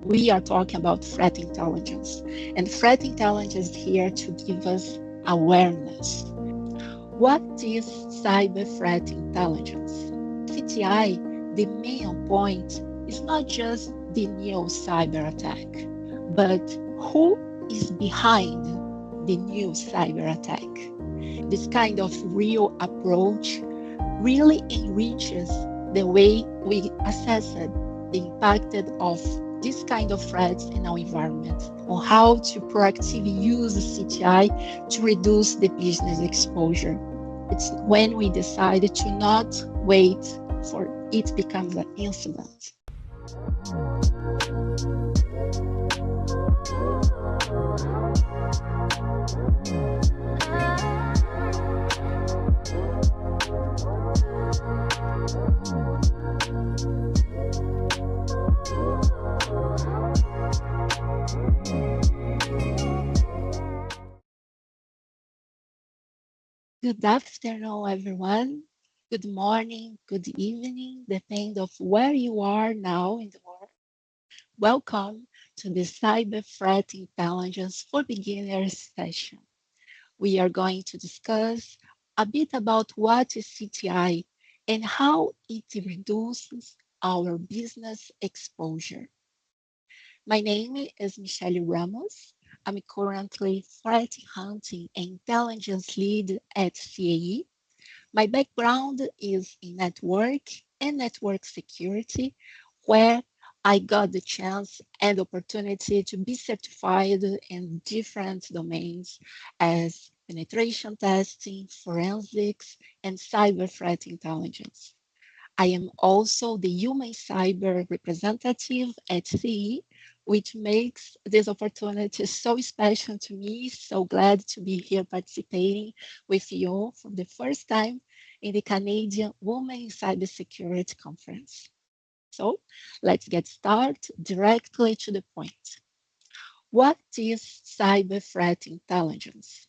We are talking about threat intelligence, and threat intelligence is here to give us awareness. What is cyber threat intelligence? CTI, the main point is not just the new cyber attack, but who is behind the new cyber attack. This kind of real approach really enriches the way we assess the impact of this kind of threats in our environment, on how to proactively use CTI to reduce the business exposure. It's when we decide to not wait for it becomes an incident. Good afternoon, everyone. Good morning, good evening, depending of where you are now in the world. Welcome to the Cyber Threat Intelligence for Beginners session. We are going to discuss a bit about what is CTI and how it reduces our business exposure. My name is Michele Ramos. I'm currently threat hunting and intelligence lead at CAE. My background is in network and network security, where I got the chance and opportunity to be certified in different domains as penetration testing, forensics, and cyber threat intelligence. I am also the human cyber representative at CE, which makes this opportunity so special to me. So glad to be here participating with you for the first time in the Canadian Women in Cybersecurity Conference. So let's get started directly to the point. What is cyber threat intelligence?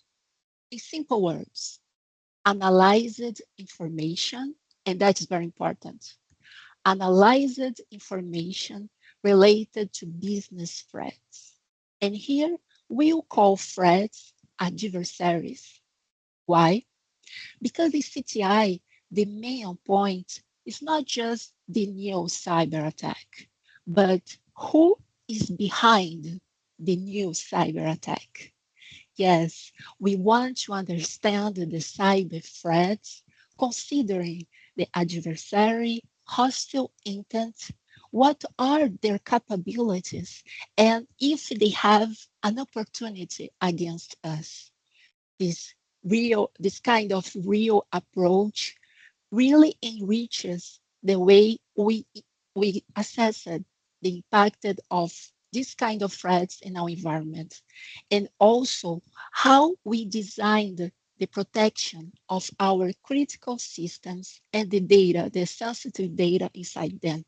In simple words, analyzed information, and that is very important. Analyzed information related to business threats. And here we'll call threats adversaries. Why? Because in CTI, the main point is not just the new cyber attack, but who is behind the new cyber attack. Yes, we want to understand the cyber threats, considering the adversary, hostile intent, what are their capabilities, and if they have an opportunity against us. This kind of real approach really enriches the way we assess the impact of this kind of threats in our environment, and also how we designed the protection of our critical systems and the data, the sensitive data inside them.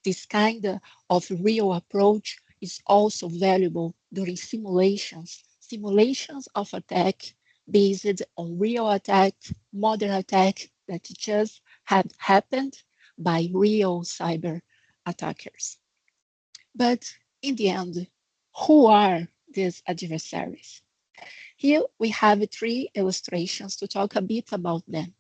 This kind of real approach is also valuable during simulations of attack based on real attack, modern attack that just had happened by real cyber attackers. But in the end, who are these adversaries? Here we have three illustrations to talk a bit about them.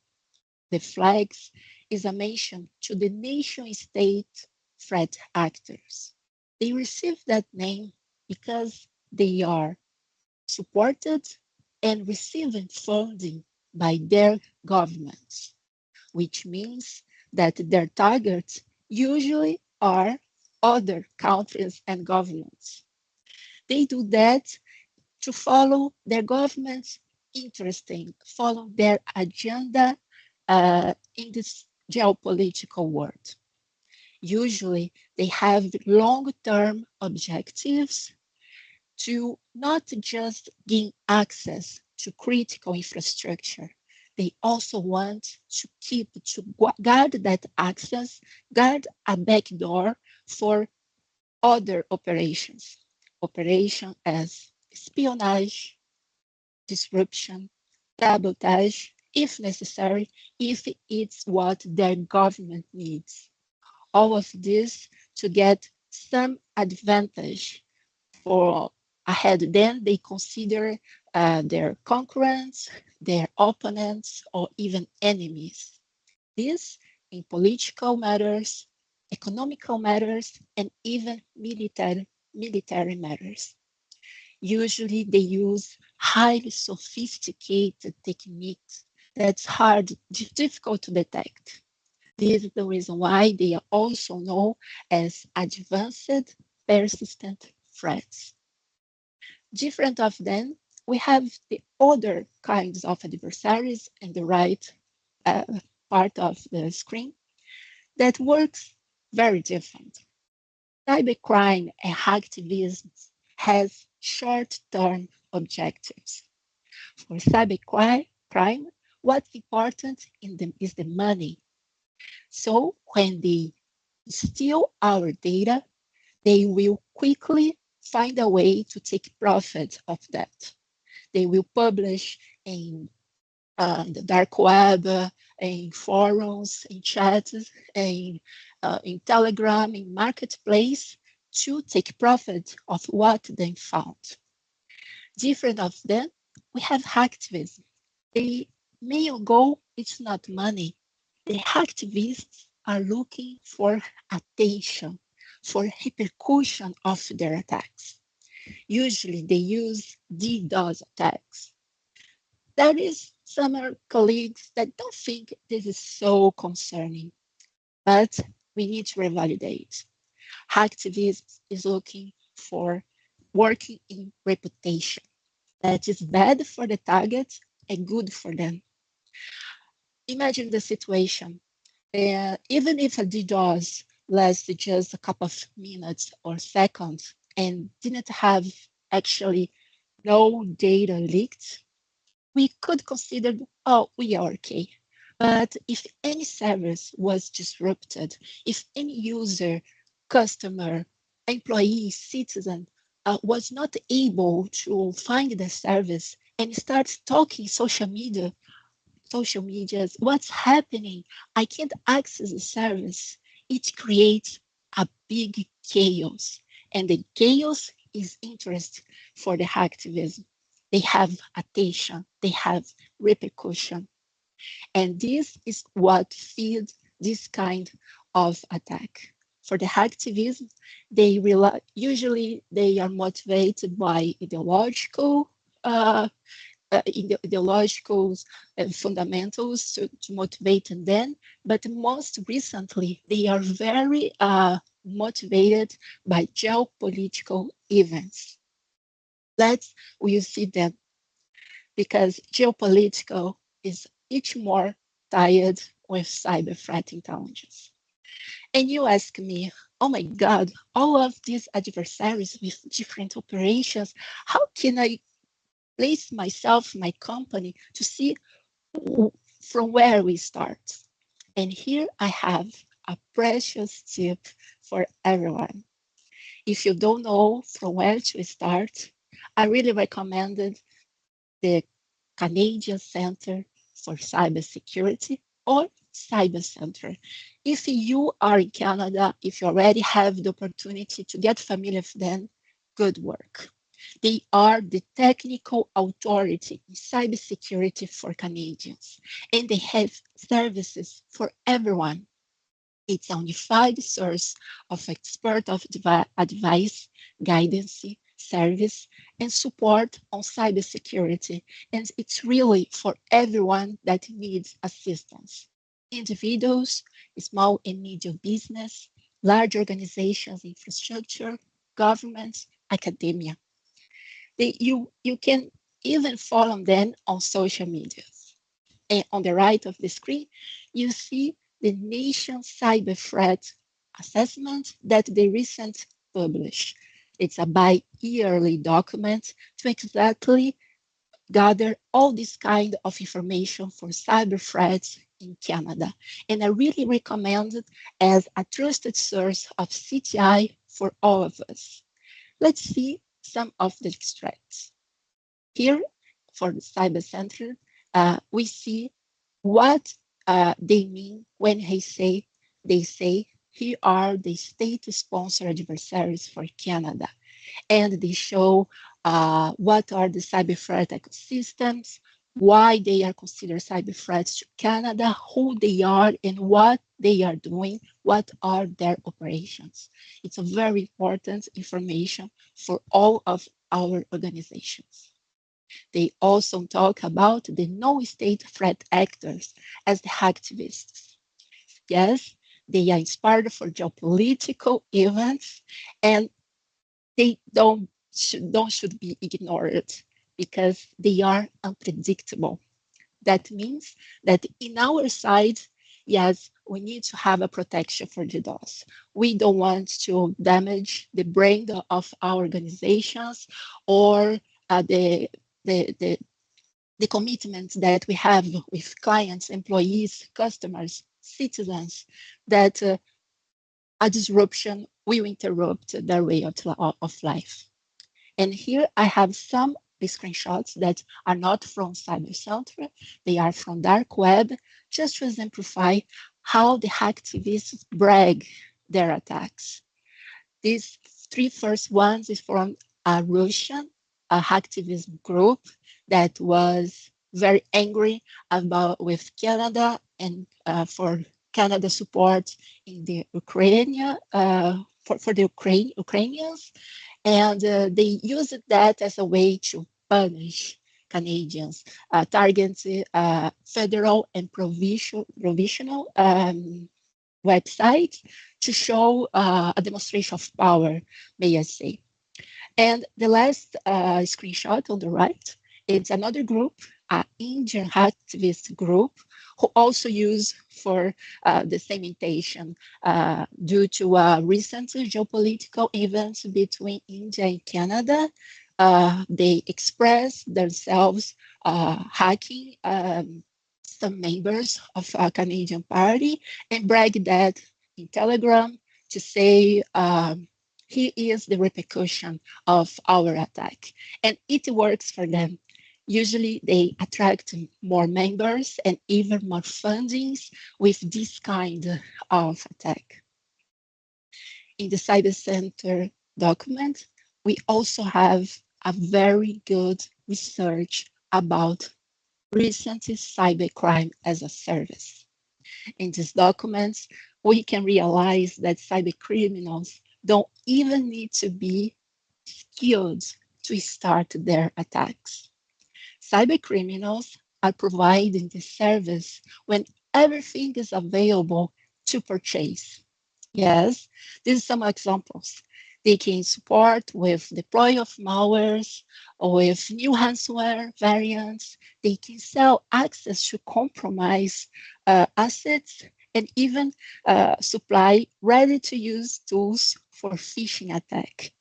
The flags is a mention to the nation-state threat actors. They receive that name because they are supported and receiving funding by their governments, which means that their targets usually are other countries and governments. They do that to follow their government's interesting, follow their agenda in this geopolitical world. Usually, they have long-term objectives to not just gain access to critical infrastructure. They also want to guard that access, guard a backdoor for other operations. Operation as espionage, disruption, sabotage, if necessary, if it's what their government needs. All of this to get some advantage for ahead. Then they consider their concurrents, their opponents, or even enemies. This in political matters, economical matters, and even military matters. Usually they use highly sophisticated techniques that's difficult to detect. This is the reason why they are also known as advanced persistent threats. Different of them, we have the other kinds of adversaries in the right uh, part of the screen that works very different. Cybercrime and hacktivism has short-term objectives. For cybercrime, what's important is the money. So when they steal our data, they will quickly find a way to take profit of that. They will publish in the dark web, in forums, in chats, in Telegram, in marketplace to take profit of what they found. Different of them, we have hacktivism. The main goal is not money. The hacktivists are looking for attention, for repercussion of their attacks. Usually they use DDoS attacks. There is some colleagues that don't think this is so concerning, but we need to revalidate. Hacktivism is looking for working in reputation. That is bad for the target and good for them. Imagine the situation. Even if a DDoS lasted just a couple of minutes or seconds and didn't have actually no data leaked, we could consider, oh, we are okay. But if any service was disrupted, if any user, customer, employee, citizen was not able to find the service and start talking social medias, what's happening? I can't access the service. It creates a big chaos. And the chaos is interest for the hacktivism. They have attention, they have repercussion. And this is what feeds this kind of attack. For the hacktivism, usually they are motivated by ideological fundamentals to motivate them, but most recently they are very motivated by geopolitical events. We'll see them because geopolitical is each more tied with cyber threat intelligence. And you ask me, oh my God, all of these adversaries with different operations, how can I place myself, my company, to see from where we start? And here I have a precious tip for everyone. If you don't know from where to start, I really recommend the Canadian Center for Cybersecurity or Cyber Center. If you are in Canada, if you already have the opportunity to get familiar with them, good work. They are the technical authority in cybersecurity for Canadians, and they have services for everyone. It's a unified source of expert of advice, guidance, service, and support on cybersecurity. And it's really for everyone that needs assistance. Individuals, small and medium business, large organizations, infrastructure, governments, academia. You can even follow them on social media. And on the right of the screen, you see the nation cyber threat assessment that they recently published. It's a bi-yearly document to exactly gather all this kind of information for cyber threats in Canada. And I really recommend it as a trusted source of CTI for all of us. Let's see some of the threats. Here, for the Cyber Center, we see what they mean when they say here are the state-sponsored adversaries for Canada, and they show what are the cyber threat ecosystems, why they are considered cyber threats to Canada, who they are, and what they are doing, what are their operations. It's a very important information for all of our organizations. They also talk about the no-state threat actors as the hacktivists. Yes, they are inspired for geopolitical events, and they should be ignored because they are unpredictable. That means that in our side, yes, we need to have a protection for the DOS. We don't want to damage the brain of our organizations or the, the, the commitments that we have with clients, employees, customers, citizens, that a disruption will interrupt their way of life. And here I have some screenshots that are not from Cybercenter, they are from dark web, just to exemplify how the hacktivists brag their attacks. These three first ones is from a Russian hacktivism group that was very angry about with Canada and for Canada support in the Ukraine for the Ukrainians, and they used that as a way to punish Canadians, targeting federal and provisional websites to show a demonstration of power, may I say. And the last screenshot on the right, it's another group, an Indian activist group, who also use for the same intention due to recent geopolitical events between India and Canada. They express themselves hacking some members of a Canadian party and brag that in Telegram to say here is the repercussion of our attack. And it works for them. Usually they attract more members and even more fundings with this kind of attack. In the Cyber Center document, we also have a very good research about recent cybercrime as a service. In these documents, we can realize that cyber criminals don't even need to be skilled to start their attacks. Cyber criminals are providing the service when everything is available to purchase. Yes, these are some examples. They can support with deploy of malwares or with new ransomware variants. They can sell access to compromised assets and even supply ready-to-use tools for phishing attack.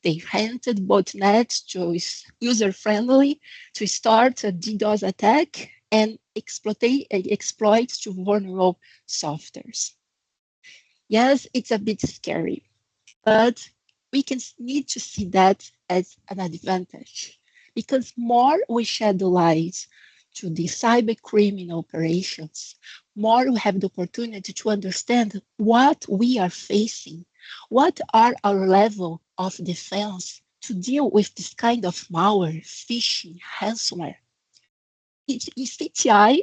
They rented botnets to user-friendly to start a DDoS attack and exploit to vulnerable softwares. Yes, it's a bit scary, but we can need to see that as an advantage because more we shed the light to the cyber criminal operations, more we have the opportunity to understand what we are facing, what are our level of defense to deal with this kind of malware, phishing, ransomware. In CTI,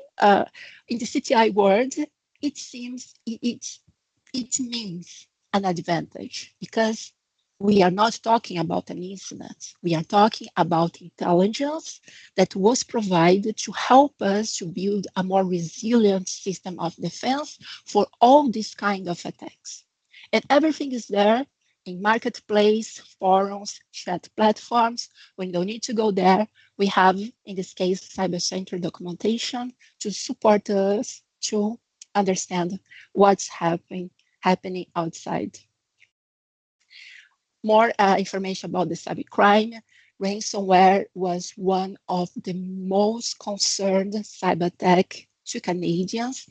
in the CTI world, it seems it means an advantage because we are not talking about an incident. We are talking about intelligence that was provided to help us to build a more resilient system of defense for all these kind of attacks. And everything is there in marketplace, forums, chat platforms. We don't need to go there. We have, in this case, Cybercenter documentation to support us to understand what's happening outside. More information about the cybercrime. Ransomware was one of the most concerned cyber attack to Canadians,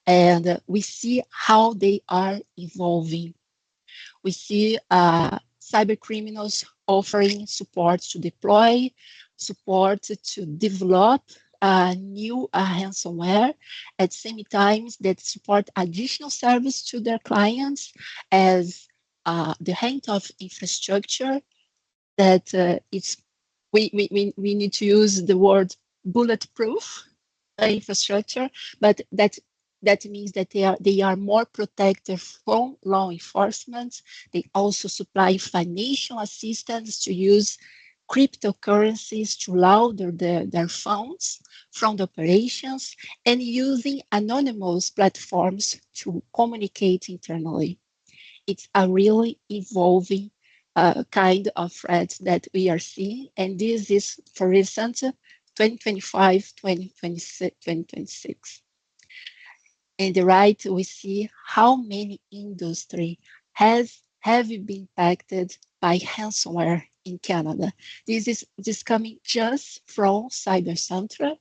and we see how they are evolving. We see cyber criminals offering support to deploy, support to develop new ransomware at the same time that support additional service to their clients as the kind of infrastructure that it's we need to use the word bulletproof infrastructure, but that means that they are more protected from law enforcement. They also supply financial assistance to use cryptocurrencies to launder their funds from the operations and using anonymous platforms to communicate internally. It's a really evolving kind of threat that we are seeing. And this is, for instance, 2025, 2026, 2026. In the right, we see how many industry have been impacted by ransomware in Canada. This coming just from Cybercentre,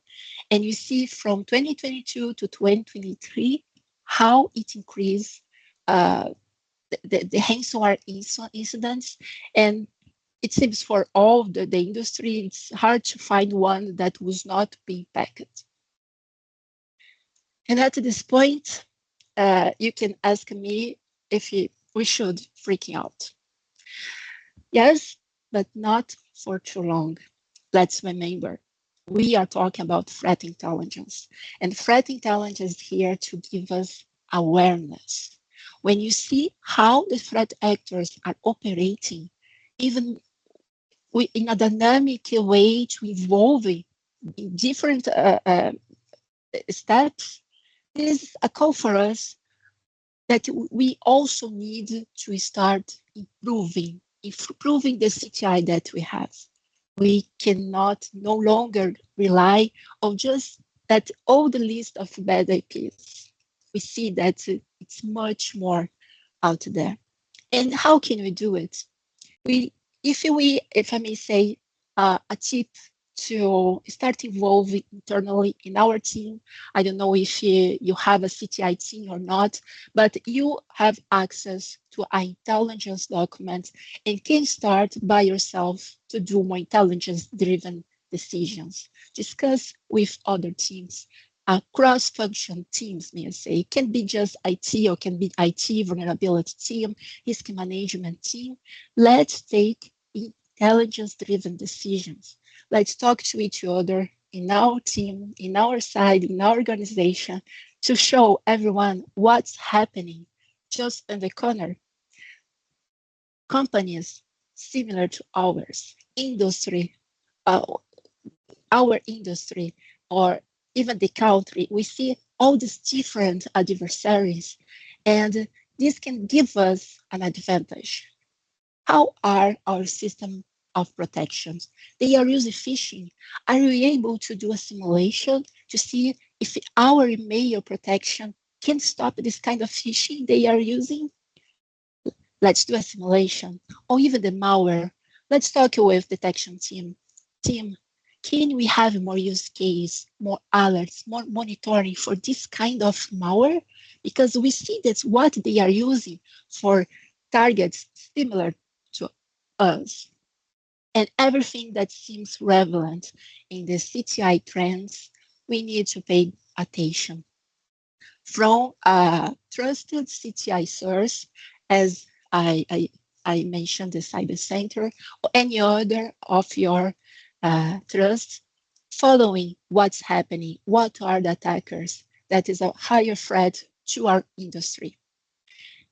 and you see from 2022 to 2023 how it increased the ransomware incidents, and it seems for all the industry, it's hard to find one that was not being impacted. And at this point, you can ask me if we should freaking out. Yes, but not for too long. Let's remember, we are talking about threat intelligence, and threat intelligence is here to give us awareness. When you see how the threat actors are operating, even in a dynamic way to evolve in different steps, this is a call for us that we also need to start improving the CTI that we have. We cannot no longer rely on just that old list of bad IPs. We see that it's much more out there. And how can we do it? If I may say, a tip to start evolving internally in our team. I don't know if you have a CTI team or not, but you have access to an intelligence document and can start by yourself to do more intelligence-driven decisions. Discuss with other teams. Cross-function teams, may I say. It can be just IT or can be IT vulnerability team, risk management team. Let's take intelligence-driven decisions. Let's talk to each other in our team, in our side, in our organization, to show everyone what's happening just in the corner. Companies similar to ours, industry, our industry, or even the country, we see all these different adversaries, and this can give us an advantage. How are our systems of protections? They are using phishing. Are we able to do a simulation to see if our email protection can stop this kind of phishing they are using? Let's do a simulation, or even the malware. Let's talk with detection team. Team, can we have more use case, more alerts, more monitoring for this kind of malware? Because we see that's what they are using for targets similar to us. And everything that seems relevant in the CTI trends, we need to pay attention. From a trusted CTI source, as I mentioned, the Cybersecure, or any other of your trust, following what's happening, what are the attackers, that is a higher threat to our industry.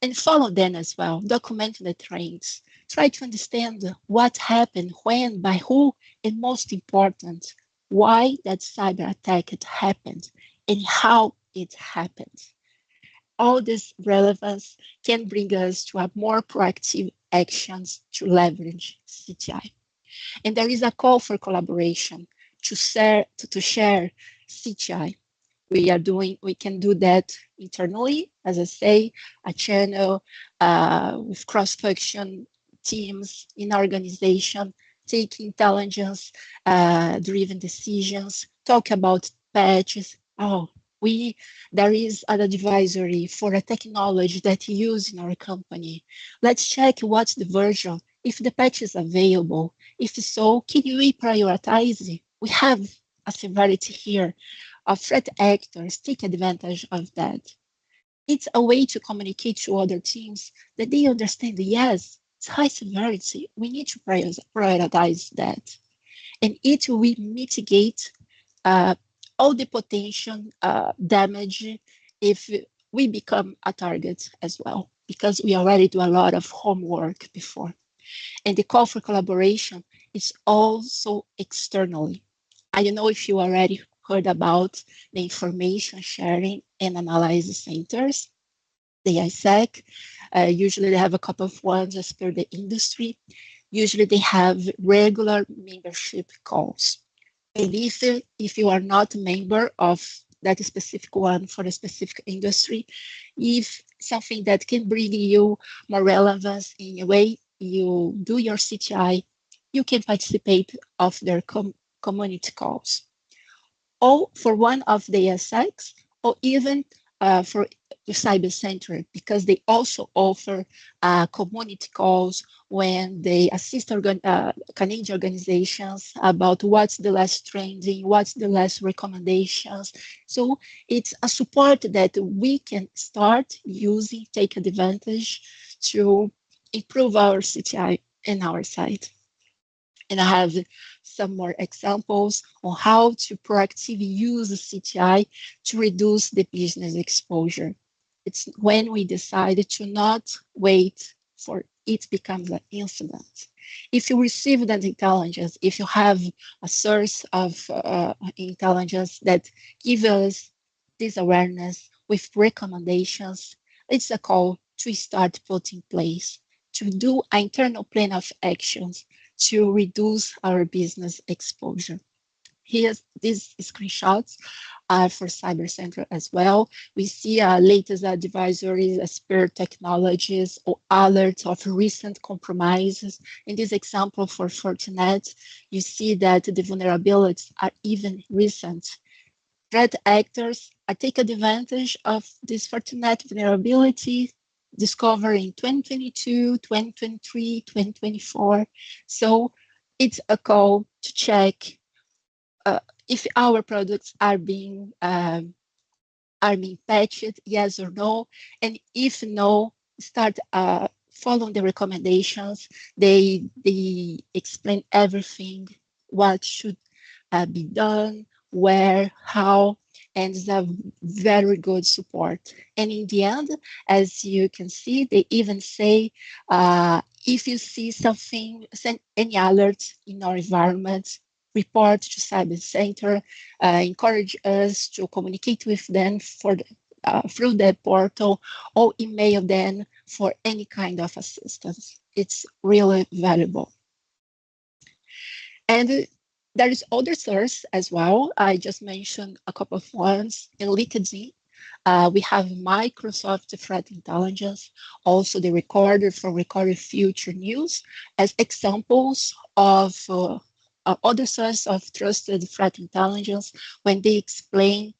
And follow them as well, document the trends, try to understand what happened, when, by who, and most important, why that cyber attack had happened and how it happened. All this relevance can bring us to a more proactive actions to leverage CTI. And there is a call for collaboration to share CTI. We can do that internally, as I say, a channel with cross-function teams in our organization, take intelligence driven decisions, talk about patches. There is an advisory for a technology that you use in our company. Let's check what's the version, if the patch is available. If so, can we prioritize it? We have a severity here of threat actors take advantage of that. It's a way to communicate to other teams that they understand, yes, it's high severity. We need to prioritize that. And it will mitigate uh, all the potential damage if we become a target as well, because we already do a lot of homework before. And the call for collaboration is also externally. I don't know if you already heard about the information sharing and analysis centers, the ISAC. Usually they have a couple of ones as per the industry. Usually they have regular membership calls. And if you are not a member of that specific one for a specific industry, if something that can bring you more relevance in a way you do your CTI, you can participate of their community calls, or for one of the SX, or even for the Cyber Center, because they also offer community calls when they assist Canadian organizations about what's the last trending, what's the last recommendations. So it's a support that we can start using, take advantage to improve our CTI in our site. And I have some more examples on how to proactively use the CTI to reduce the business exposure. It's when we decide to not wait for it becomes an incident. If you receive that intelligence, if you have a source of intelligence that gives us this awareness with recommendations, it's a call to start putting in place, to do an internal plan of actions to reduce our business exposure. Here's these screenshots for Cyber Center as well. We see latest advisories as per technologies or alerts of recent compromises. In this example for Fortinet, you see that the vulnerabilities are even recent. Threat actors are taking advantage of this Fortinet vulnerability discovered in 2022, 2023, 2024. So it's a call to check if our products are being patched, yes or no, and if no, start following the recommendations. They explain everything, what should be done, where, how, and it's a very good support. And in the end, as you can see, they even say if you see something, send any alert in our environment, report to Cyber Center, encourage us to communicate with them through the portal, or email them for any kind of assistance. It's really valuable. And there is other source as well. I just mentioned a couple of ones. In LinkedIn, we have Microsoft Threat Intelligence, also the Recorder for recording future news as examples of other sources of trusted threat intelligence when they explain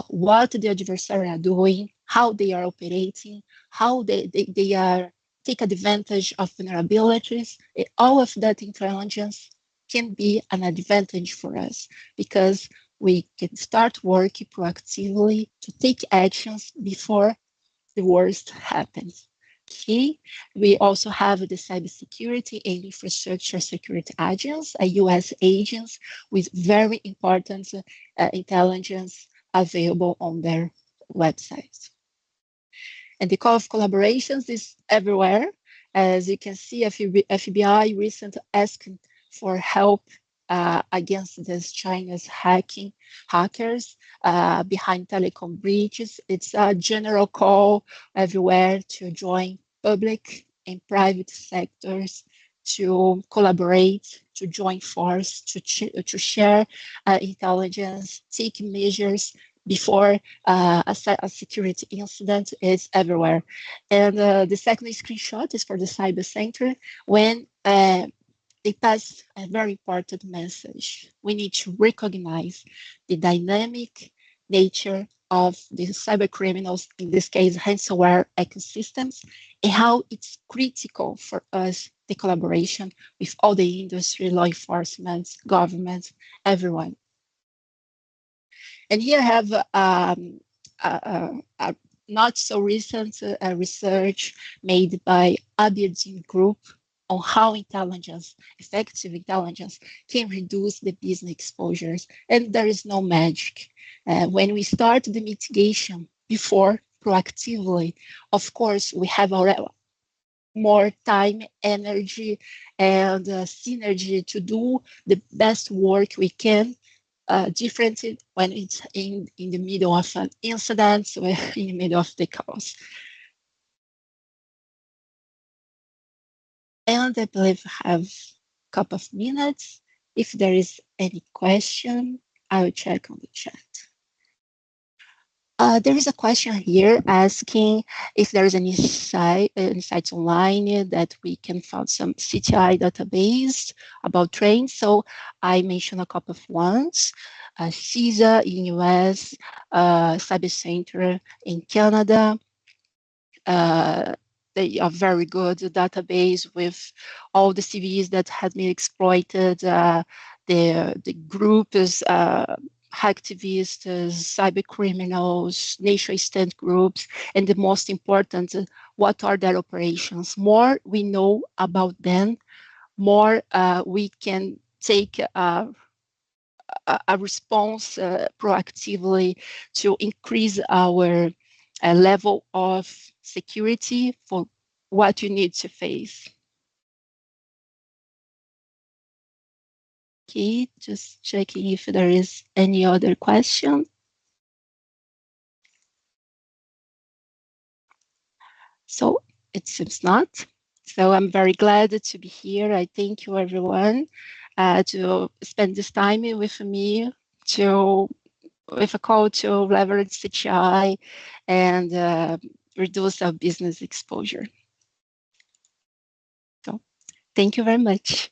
what the adversary are doing, how they are operating, how they are take advantage of vulnerabilities. All of that intelligence can be an advantage for us because we can start working proactively to take actions before the worst happens. Okay. We also have the Cybersecurity and Infrastructure Security Agency, a US agency with very important intelligence available on their website. And the call of collaborations is everywhere. As you can see, FBI recently asked for help against this China's hackers behind telecom breaches. It's a general call everywhere to join public and private sectors to collaborate, to join force, to share intelligence, take measures before a security incident is everywhere. And the second screenshot is for the Cyber Center when they pass a very important message. We need to recognize the dynamic nature of the cyber criminals, in this case, ransomware ecosystems, and how it's critical for us, the collaboration with all the industry, law enforcement, government, everyone. And here I have a not so recent research made by Aberdeen Group on how intelligence, effective intelligence, can reduce the business exposures. And there is no magic. When we start the mitigation before proactively, of course, we have already more time, energy, and synergy to do the best work we can. Different when it's in the middle of an incident, or in the middle of the chaos. And I believe I have a couple of minutes. If there is any question, I will check on the chat. There is a question here asking if there is any sites online that we can find some CTI database about trains. So I mentioned a couple of ones. CISA in US, Cybersecure in Canada. They are very good database with all the CVs that have been exploited. The group is hacktivists, cyber criminals, nation state groups, and the most important, what are their operations? More we know about them, more we can take a response proactively to increase our level of security for what you need to face. Okay, just checking if there is any other question. So it seems not. So I'm very glad to be here. I thank you everyone to spend this time with me with a call to leverage CTI and reduce our business exposure. So thank you very much.